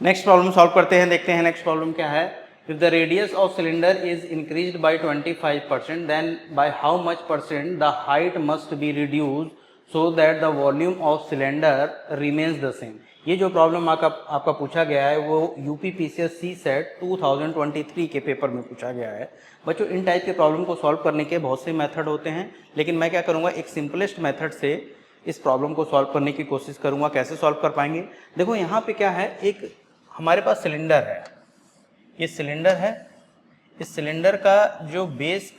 Next problem solve करते हैं, देखते हैं नेक्स्ट प्रॉब्लम क्या है। If the radius of cylinder is increased by 25%, then by how much percent the height must be reduced so that the volume of cylinder remains the same. ये जो problem आपका पूछा गया है वो यूपी पीसीएस सीसेट 2023 के paper में पूछा गया है। बच्चों, इन टाइप के प्रॉब्लम को सॉल्व करने के बहुत से मेथड होते हैं, लेकिन मैं क्या करूँगा, एक सिंपलेस्ट मेथड से इस प्रॉब्लम को सॉल्व करने की कोशिश करूँगा। कैसे सॉल्व कर पाएंगे? देखो यहाँ पे क्या है, एक हमारे पास सिलेंडर है, ये सिलेंडर है। इस सिलेंडर का जो बेस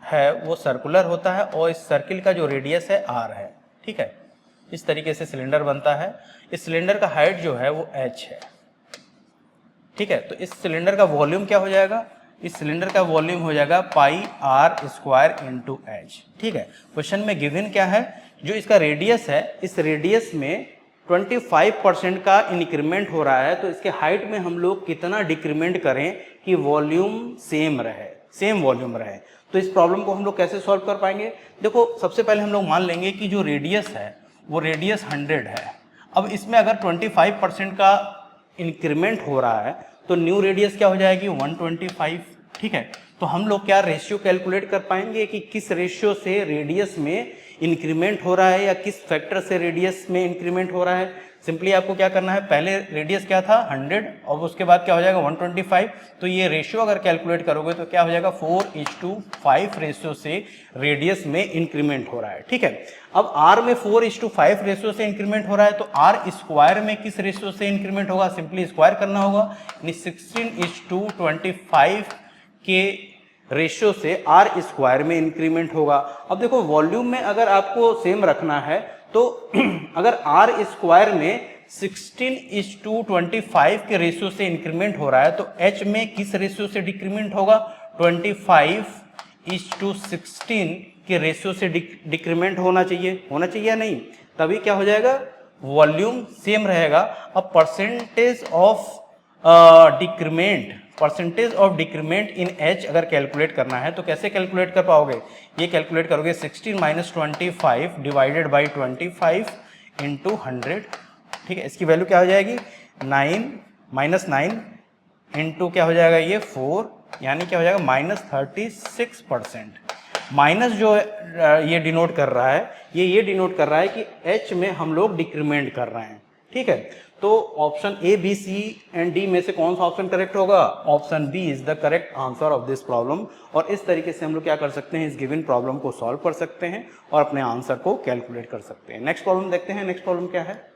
है वो सर्कुलर होता है और इस सर्किल का जो रेडियस है r है। ठीक है, इस तरीके से सिलेंडर बनता है। इस सिलेंडर का हाइट जो है वो h है। ठीक है, तो इस सिलेंडर का वॉल्यूम क्या हो जाएगा? इस सिलेंडर का वॉल्यूम हो जाएगा पाई आर स्क्वायर इंटू एच। ठीक है, क्वेश्चन में गिवन क्या है, जो इसका रेडियस है, इस रेडियस में 25% का इंक्रीमेंट हो रहा है, तो इसके हाइट में हम लोग कितना डिक्रीमेंट करें कि वॉल्यूम सेम रहे, सेम वॉल्यूम रहे। तो इस प्रॉब्लम को हम लोग कैसे सॉल्व कर पाएंगे? देखो, सबसे पहले हम लोग मान लेंगे कि जो रेडियस है वो रेडियस 100 है। अब इसमें अगर 25% का इंक्रीमेंट हो रहा है तो न्यू रेडियस क्या हो जाएगी? 125। ठीक है, तो हम लोग क्या रेशियो कैलकुलेट कर पाएंगे कि किस रेशियो से रेडियस में इंक्रीमेंट हो रहा है या किस फैक्टर से रेडियस में इंक्रीमेंट हो रहा है। सिंपली आपको क्या करना है, पहले रेडियस क्या था 100 और उसके बाद क्या हो जाएगा 125। तो ये रेशियो अगर कैलकुलेट करोगे तो क्या हो जाएगा 4:5 रेशियो से रेडियस में इंक्रीमेंट हो रहा है। ठीक है, अब r में 4:5 रेशियो से इंक्रीमेंट हो रहा है तो r स्क्वायर में किस रेशियो से इंक्रीमेंट होगा? सिंपली स्क्वायर करना होगा, यानी 16:25 के रेशियो से r स्क्वायर में इंक्रीमेंट होगा। अब देखो, वॉल्यूम में अगर आपको सेम रखना है तो अगर r स्क्वायर में 16:25 के रेशियो से इंक्रीमेंट हो रहा है तो h में किस रेशियो से डिक्रीमेंट होगा? 25:16 के रेशियो से डिक्रीमेंट होना चाहिए या नहीं? तभी क्या हो जाएगा, वॉल्यूम सेम रहेगा। अब percentage of decrement in h अगर कैलकुलेट करना है तो कैसे कैलकुलेट कर पाओगे? ये कैलकुलेट करोगे 16 - 25 डिवाइडेड बाई 25 इंटू 100। ठीक है, इसकी वैल्यू क्या हो जाएगी? 9 इंटू क्या हो जाएगा ये 4, यानी क्या हो जाएगा -36%। माइनस जो ये डिनोट कर रहा है, ये डिनोट कर रहा है कि h में हम लोग डिक्रीमेंट कर रहे हैं। ठीक है, तो option A, B, C and D में से कौन सा ऑप्शन करेक्ट होगा? Option B is the correct answer of this problem. और इस तरीके से हम लोग क्या कर सकते हैं, इस गिवन प्रॉब्लम को सॉल्व कर सकते हैं और अपने आंसर को कैलकुलेट कर सकते हैं। नेक्स्ट प्रॉब्लम देखते हैं। नेक्स्ट प्रॉब्लम क्या है?